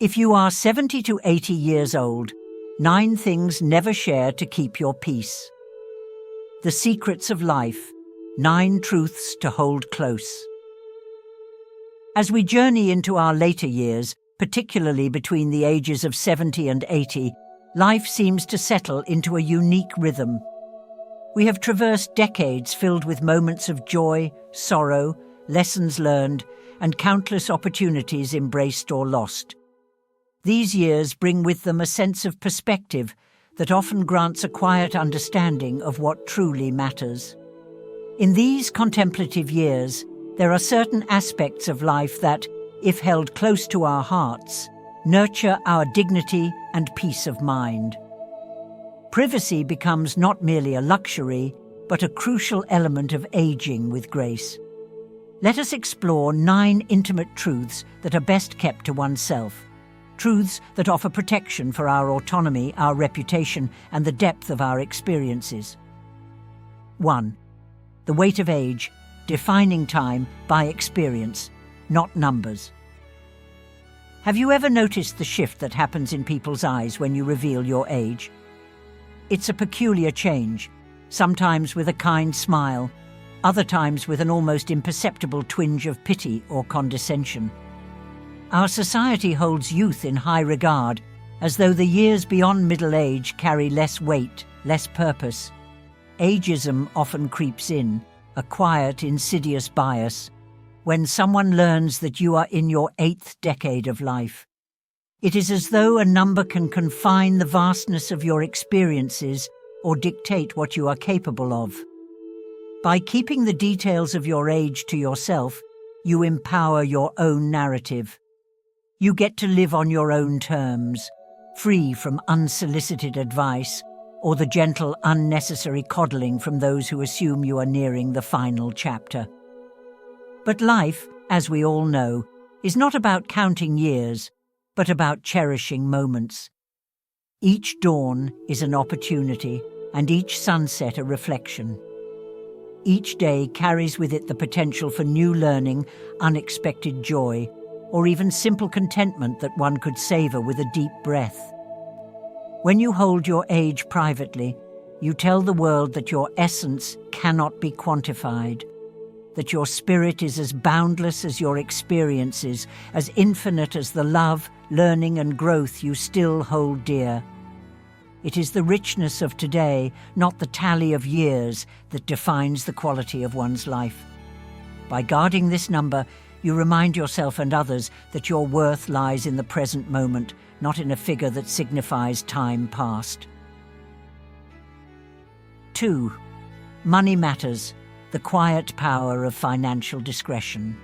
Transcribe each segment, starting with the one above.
If you are 70 to 80 years old, 9 things never share to keep your peace. The secrets of life, 9 truths to hold close. As we journey into our later years, particularly between the ages of 70 and 80, life seems to settle into a unique rhythm. We have traversed decades filled with moments of joy, sorrow, lessons learned, and countless opportunities embraced or lost. These years bring with them a sense of perspective that often grants a quiet understanding of what truly matters. In these contemplative years, there are certain aspects of life that, if held close to our hearts, nurture our dignity and peace of mind. Privacy becomes not merely a luxury, but a crucial element of aging with grace. Let us explore 9 intimate truths that are best kept to oneself. Truths that offer protection for our autonomy, our reputation, and the depth of our experiences. 1. The weight of age, defining time by experience, not numbers. Have you ever noticed the shift that happens in people's eyes when you reveal your age? It's a peculiar change, sometimes with a kind smile, other times with an almost imperceptible twinge of pity or condescension. Our society holds youth in high regard, as though the years beyond middle age carry less weight, less purpose. Ageism often creeps in, a quiet, insidious bias, when someone learns that you are in your 8th decade of life. It is as though a number can confine the vastness of your experiences or dictate what you are capable of. By keeping the details of your age to yourself, you empower your own narrative. You get to live on your own terms, free from unsolicited advice or the gentle, unnecessary coddling from those who assume you are nearing the final chapter. But life, as we all know, is not about counting years, but about cherishing moments. Each dawn is an opportunity, and each sunset a reflection. Each day carries with it the potential for new learning, unexpected joy, or even simple contentment that one could savor with a deep breath. When you hold your age privately, you tell the world that your essence cannot be quantified, that your spirit is as boundless as your experiences, as infinite as the love, learning, and growth you still hold dear. It is the richness of today, not the tally of years, that defines the quality of one's life. By guarding this number, you remind yourself and others that your worth lies in the present moment, not in a figure that signifies time past. 2. Money matters, the quiet power of financial discretion.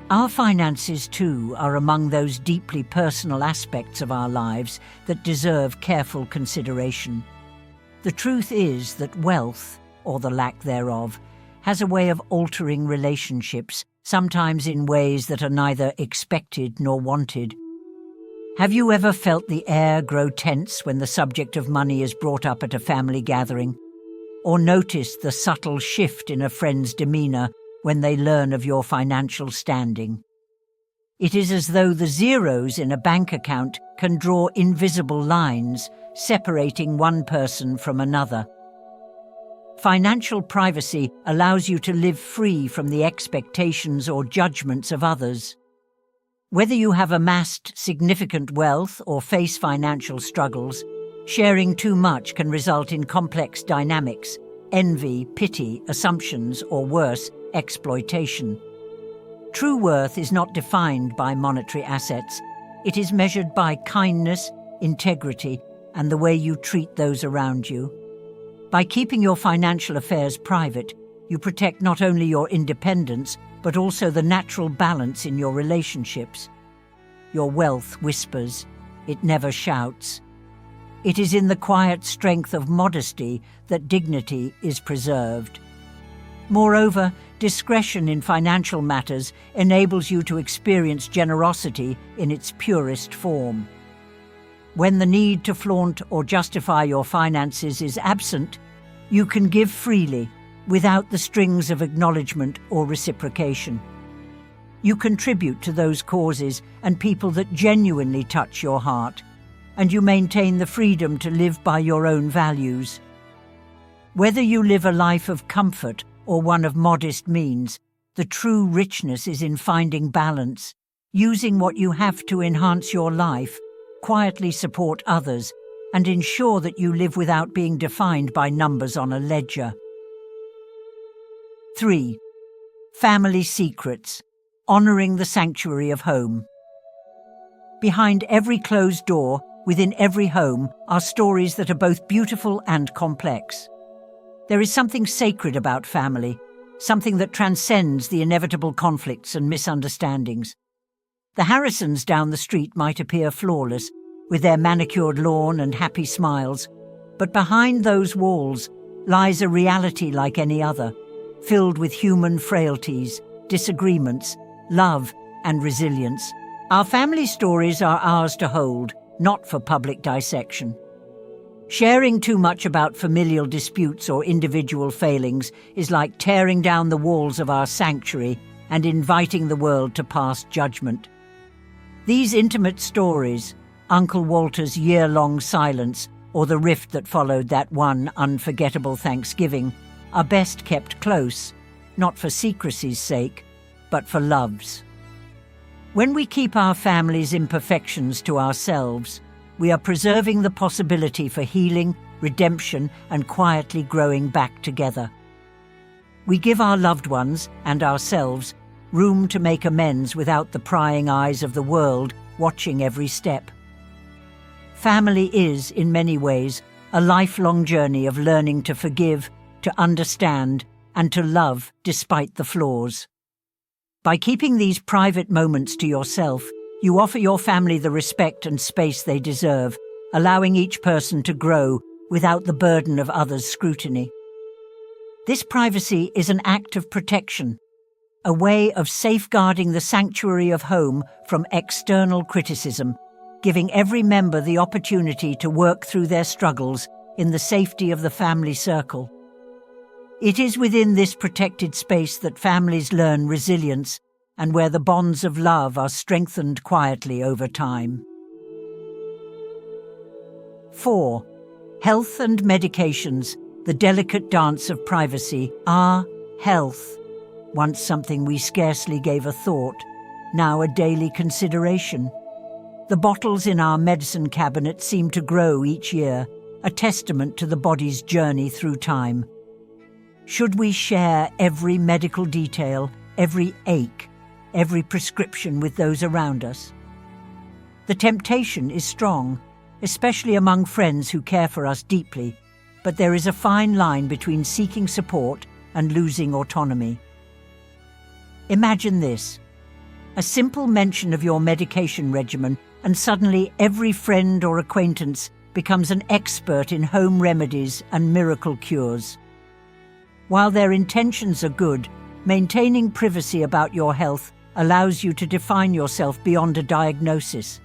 Our finances, too, are among those deeply personal aspects of our lives that deserve careful consideration. The truth is that wealth, or the lack thereof, has a way of altering relationships, sometimes in ways that are neither expected nor wanted. Have you ever felt the air grow tense when the subject of money is brought up at a family gathering? Or noticed the subtle shift in a friend's demeanor when they learn of your financial standing? It is as though the zeros in a bank account can draw invisible lines, separating one person from another. Financial privacy allows you to live free from the expectations or judgments of others. Whether you have amassed significant wealth or face financial struggles, sharing too much can result in complex dynamics, envy, pity, assumptions, or worse, exploitation. True worth is not defined by monetary assets. It is measured by kindness, integrity, and the way you treat those around you. By keeping your financial affairs private, you protect not only your independence, but also the natural balance in your relationships. Your wealth whispers, it never shouts. It is in the quiet strength of modesty that dignity is preserved. Moreover, discretion in financial matters enables you to experience generosity in its purest form. When the need to flaunt or justify your finances is absent, you can give freely, without the strings of acknowledgement or reciprocation. You contribute to those causes and people that genuinely touch your heart, and you maintain the freedom to live by your own values. Whether you live a life of comfort or one of modest means, the true richness is in finding balance, using what you have to enhance your life, quietly support others, and ensure that you live without being defined by numbers on a ledger. 3. Family secrets. Honoring the sanctuary of home. Behind every closed door, within every home, are stories that are both beautiful and complex. There is something sacred about family, something that transcends the inevitable conflicts and misunderstandings. The Harrisons down the street might appear flawless, with their manicured lawn and happy smiles, but behind those walls lies a reality like any other, filled with human frailties, disagreements, love, and resilience. Our family stories are ours to hold, not for public dissection. Sharing too much about familial disputes or individual failings is like tearing down the walls of our sanctuary and inviting the world to pass judgment. These intimate stories, Uncle Walter's year-long silence, or the rift that followed that one unforgettable Thanksgiving, are best kept close, not for secrecy's sake, but for love's. When we keep our family's imperfections to ourselves, we are preserving the possibility for healing, redemption, and quietly growing back together. We give our loved ones, and ourselves, room to make amends without the prying eyes of the world watching every step. Family is, in many ways, a lifelong journey of learning to forgive, to understand, and to love despite the flaws. By keeping these private moments to yourself, you offer your family the respect and space they deserve, allowing each person to grow without the burden of others' scrutiny. This privacy is an act of protection, a way of safeguarding the sanctuary of home from external criticism, giving every member the opportunity to work through their struggles in the safety of the family circle. It is within this protected space that families learn resilience and where the bonds of love are strengthened quietly over time. 4. Health and medications, the delicate dance of privacy. Our health, once something we scarcely gave a thought, now a daily consideration. The bottles in our medicine cabinet seem to grow each year, a testament to the body's journey through time. Should we share every medical detail, every ache, every prescription with those around us? The temptation is strong, especially among friends who care for us deeply, but there is a fine line between seeking support and losing autonomy. Imagine this: a simple mention of your medication regimen, and suddenly every friend or acquaintance becomes an expert in home remedies and miracle cures. While their intentions are good, maintaining privacy about your health allows you to define yourself beyond a diagnosis.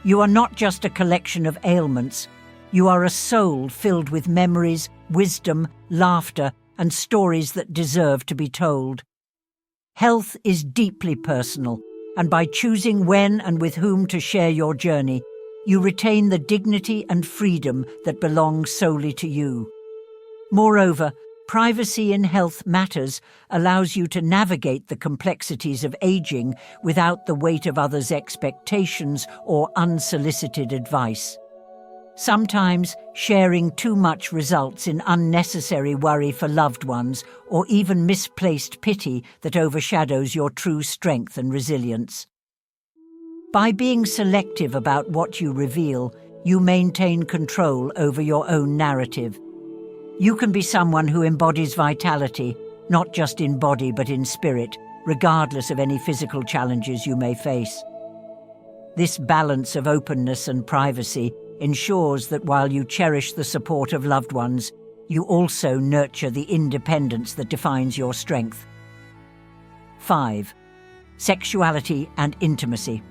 You are not just a collection of ailments. You are a soul filled with memories, wisdom, laughter, and stories that deserve to be told. Health is deeply personal, and by choosing when and with whom to share your journey, you retain the dignity and freedom that belong solely to you. Moreover, privacy in health matters allows you to navigate the complexities of aging without the weight of others' expectations or unsolicited advice. Sometimes, sharing too much results in unnecessary worry for loved ones or even misplaced pity that overshadows your true strength and resilience. By being selective about what you reveal, you maintain control over your own narrative. You can be someone who embodies vitality, not just in body but in spirit, regardless of any physical challenges you may face. This balance of openness and privacy ensures that while you cherish the support of loved ones, you also nurture the independence that defines your strength. 5. Sexuality and intimacy.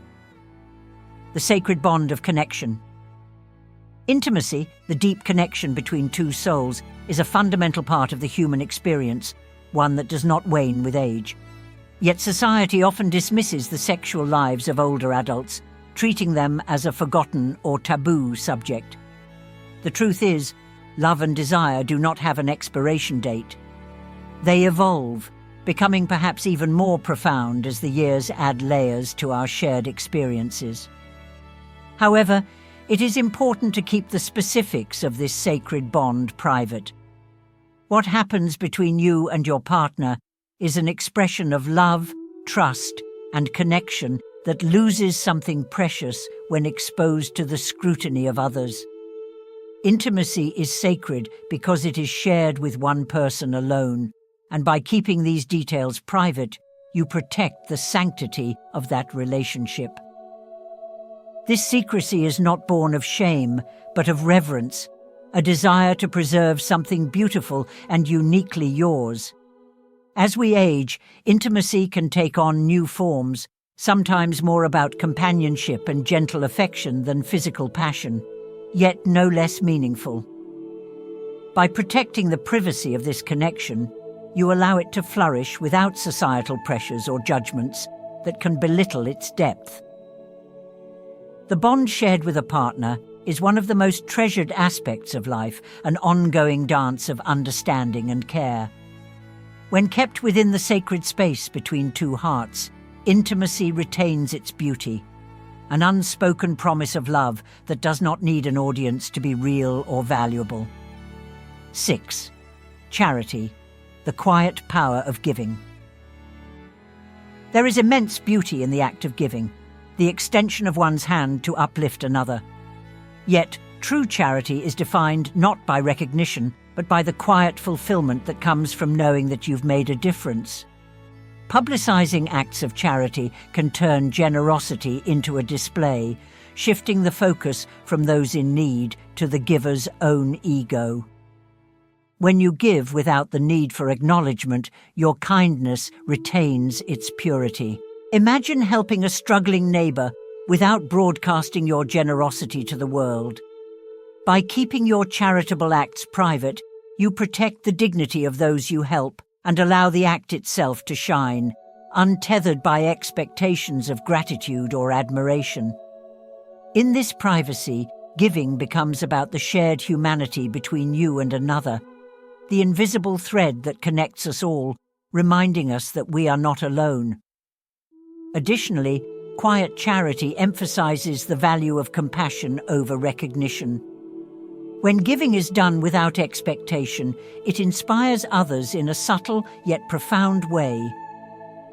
The sacred bond of connection. Intimacy, the deep connection between two souls, is a fundamental part of the human experience, one that does not wane with age. Yet society often dismisses the sexual lives of older adults, treating them as a forgotten or taboo subject. The truth is, love and desire do not have an expiration date. They evolve, becoming perhaps even more profound as the years add layers to our shared experiences. However, it is important to keep the specifics of this sacred bond private. What happens between you and your partner is an expression of love, trust, and connection that loses something precious when exposed to the scrutiny of others. Intimacy is sacred because it is shared with one person alone, and by keeping these details private, you protect the sanctity of that relationship. This secrecy is not born of shame, but of reverence, a desire to preserve something beautiful and uniquely yours. As we age, intimacy can take on new forms, sometimes more about companionship and gentle affection than physical passion, yet no less meaningful. By protecting the privacy of this connection, you allow it to flourish without societal pressures or judgments that can belittle its depth. The bond shared with a partner is one of the most treasured aspects of life, an ongoing dance of understanding and care. When kept within the sacred space between two hearts, intimacy retains its beauty, an unspoken promise of love that does not need an audience to be real or valuable. 6. Charity, the quiet power of giving. There is immense beauty in the act of giving, the extension of one's hand to uplift another. Yet, true charity is defined not by recognition, but by the quiet fulfillment that comes from knowing that you've made a difference. Publicizing acts of charity can turn generosity into a display, shifting the focus from those in need to the giver's own ego. When you give without the need for acknowledgement, your kindness retains its purity. Imagine helping a struggling neighbor without broadcasting your generosity to the world. By keeping your charitable acts private, you protect the dignity of those you help and allow the act itself to shine, untethered by expectations of gratitude or admiration. In this privacy, giving becomes about the shared humanity between you and another, the invisible thread that connects us all, reminding us that we are not alone. Additionally, quiet charity emphasizes the value of compassion over recognition. When giving is done without expectation, it inspires others in a subtle yet profound way.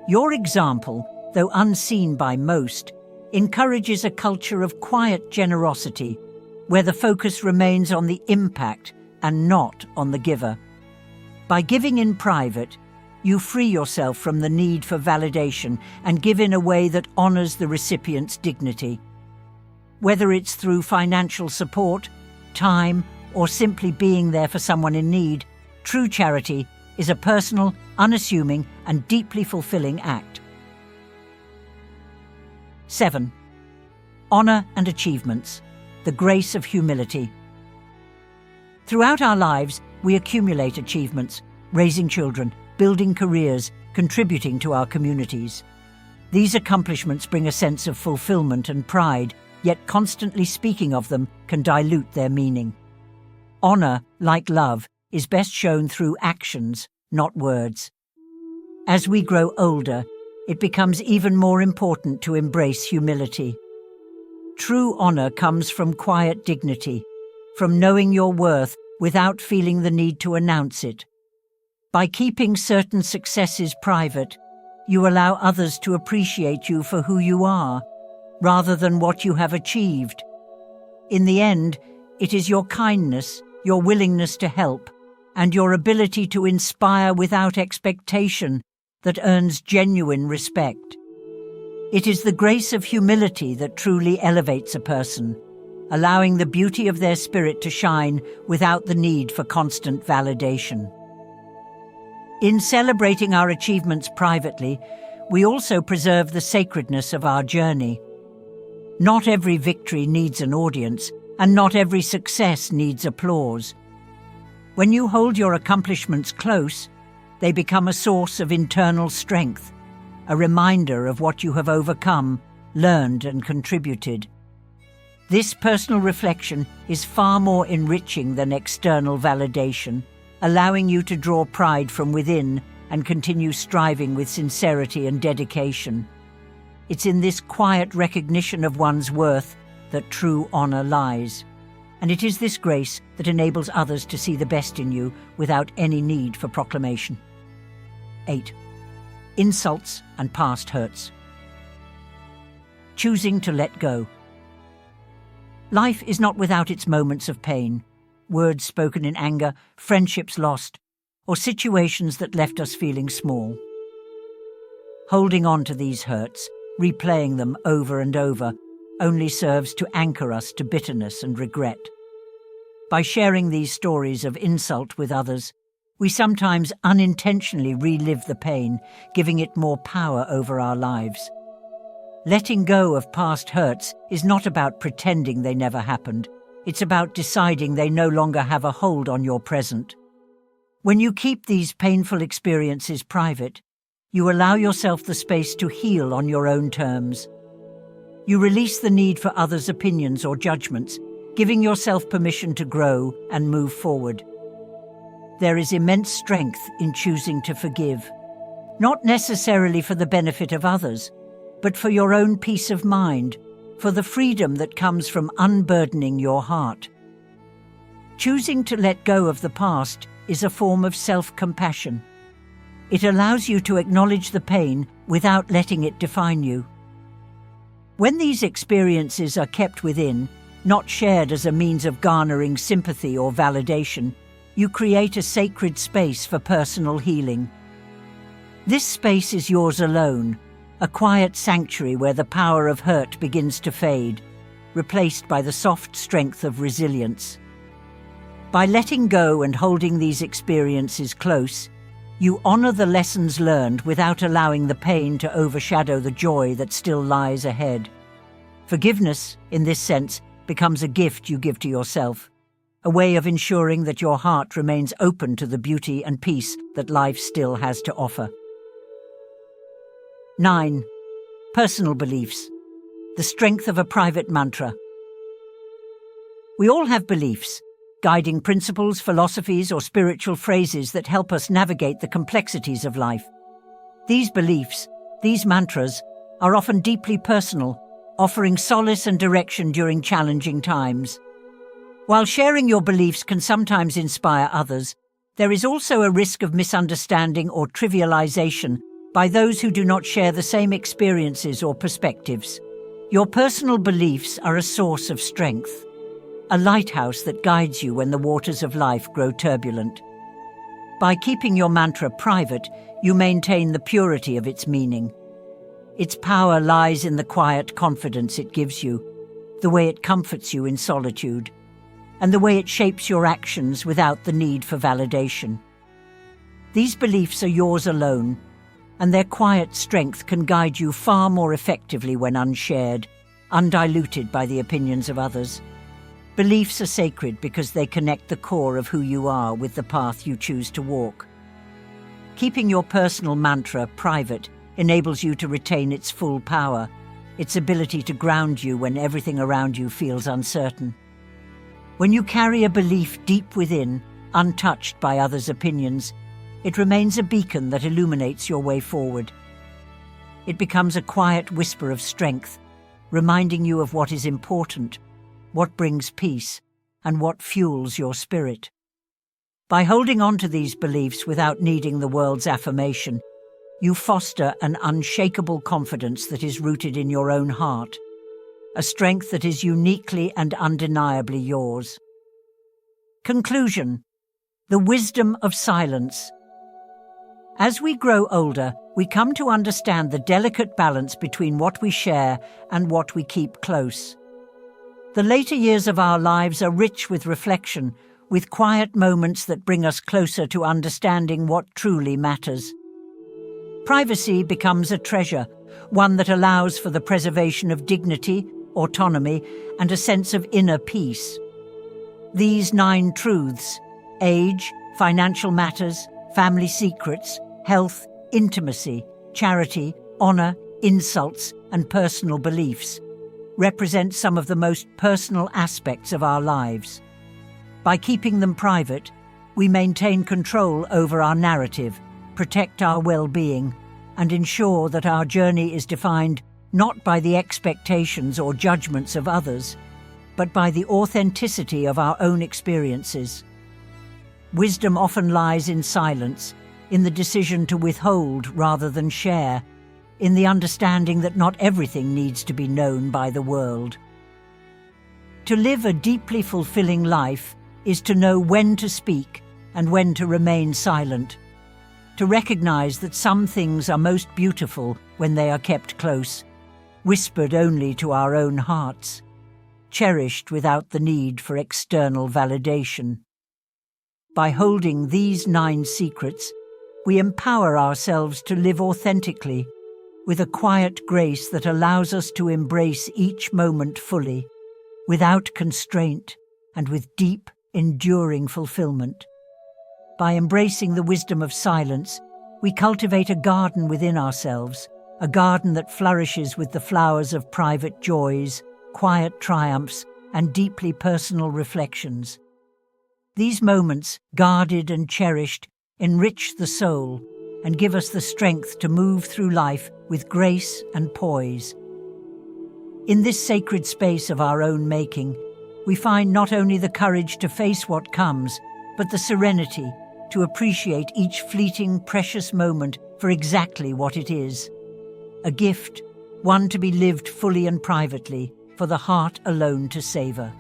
Your example, though unseen by most, encourages a culture of quiet generosity, where the focus remains on the impact and not on the giver. By giving in private, you free yourself from the need for validation and give in a way that honors the recipient's dignity. Whether it's through financial support, time, or simply being there for someone in need, true charity is a personal, unassuming, and deeply fulfilling act. 7. Honor and achievements, the grace of humility. Throughout our lives, we accumulate achievements, raising children, building careers, contributing to our communities. These accomplishments bring a sense of fulfillment and pride, yet constantly speaking of them can dilute their meaning. Honor, like love, is best shown through actions, not words. As we grow older, it becomes even more important to embrace humility. True honor comes from quiet dignity, from knowing your worth without feeling the need to announce it. By keeping certain successes private, you allow others to appreciate you for who you are, rather than what you have achieved. In the end, it is your kindness, your willingness to help, and your ability to inspire without expectation that earns genuine respect. It is the grace of humility that truly elevates a person, allowing the beauty of their spirit to shine without the need for constant validation. In celebrating our achievements privately, we also preserve the sacredness of our journey. Not every victory needs an audience, and not every success needs applause. When you hold your accomplishments close, they become a source of internal strength, a reminder of what you have overcome, learned, and contributed. This personal reflection is far more enriching than external validation, allowing you to draw pride from within and continue striving with sincerity and dedication. It's in this quiet recognition of one's worth that true honor lies. And it is this grace that enables others to see the best in you without any need for proclamation. 8. Insults and past hurts. Choosing to let go. Life is not without its moments of pain, words spoken in anger, friendships lost, or situations that left us feeling small. Holding on to these hurts, replaying them over and over, only serves to anchor us to bitterness and regret. By sharing these stories of insult with others, we sometimes unintentionally relive the pain, giving it more power over our lives. Letting go of past hurts is not about pretending they never happened. It's about deciding they no longer have a hold on your present. When you keep these painful experiences private, you allow yourself the space to heal on your own terms. You release the need for others' opinions or judgments, giving yourself permission to grow and move forward. There is immense strength in choosing to forgive, not necessarily for the benefit of others, but for your own peace of mind, for the freedom that comes from unburdening your heart. Choosing to let go of the past is a form of self-compassion. It allows you to acknowledge the pain without letting it define you. When these experiences are kept within, not shared as a means of garnering sympathy or validation, you create a sacred space for personal healing. This space is yours alone, a quiet sanctuary where the power of hurt begins to fade, replaced by the soft strength of resilience. By letting go and holding these experiences close, you honor the lessons learned without allowing the pain to overshadow the joy that still lies ahead. Forgiveness, in this sense, becomes a gift you give to yourself, a way of ensuring that your heart remains open to the beauty and peace that life still has to offer. 9. Personal beliefs. The strength of a private mantra. We all have beliefs, guiding principles, philosophies, or spiritual phrases that help us navigate the complexities of life. These beliefs, these mantras, are often deeply personal, offering solace and direction during challenging times. While sharing your beliefs can sometimes inspire others, there is also a risk of misunderstanding or trivialization by those who do not share the same experiences or perspectives. Your personal beliefs are a source of strength, a lighthouse that guides you when the waters of life grow turbulent. By keeping your mantra private, you maintain the purity of its meaning. Its power lies in the quiet confidence it gives you, the way it comforts you in solitude, and the way it shapes your actions without the need for validation. These beliefs are yours alone, and their quiet strength can guide you far more effectively when unshared, undiluted by the opinions of others. Beliefs are sacred because they connect the core of who you are with the path you choose to walk. Keeping your personal mantra private enables you to retain its full power, its ability to ground you when everything around you feels uncertain. When you carry a belief deep within, untouched by others' opinions, it remains a beacon that illuminates your way forward. It becomes a quiet whisper of strength, reminding you of what is important, what brings peace, and what fuels your spirit. By holding on to these beliefs without needing the world's affirmation, you foster an unshakable confidence that is rooted in your own heart, a strength that is uniquely and undeniably yours. Conclusion: the wisdom of silence. As we grow older, we come to understand the delicate balance between what we share and what we keep close. The later years of our lives are rich with reflection, with quiet moments that bring us closer to understanding what truly matters. Privacy becomes a treasure, one that allows for the preservation of dignity, autonomy, and a sense of inner peace. These 9 truths — age, financial matters, family secrets, health, intimacy, charity, honor, insults, and personal beliefs, represent some of the most personal aspects of our lives. By keeping them private, we maintain control over our narrative, protect our well-being, and ensure that our journey is defined not by the expectations or judgments of others, but by the authenticity of our own experiences. Wisdom often lies in silence, in the decision to withhold rather than share, in the understanding that not everything needs to be known by the world. To live a deeply fulfilling life is to know when to speak and when to remain silent, to recognize that some things are most beautiful when they are kept close, whispered only to our own hearts, cherished without the need for external validation. By holding these 9 secrets, we empower ourselves to live authentically, with a quiet grace that allows us to embrace each moment fully, without constraint and with deep, enduring fulfillment. By embracing the wisdom of silence, we cultivate a garden within ourselves, a garden that flourishes with the flowers of private joys, quiet triumphs, and deeply personal reflections. These moments, guarded and cherished, enrich the soul and give us the strength to move through life with grace and poise. In this sacred space of our own making, we find not only the courage to face what comes, but the serenity to appreciate each fleeting, precious moment for exactly what it is. A gift, one to be lived fully and privately, for the heart alone to savor.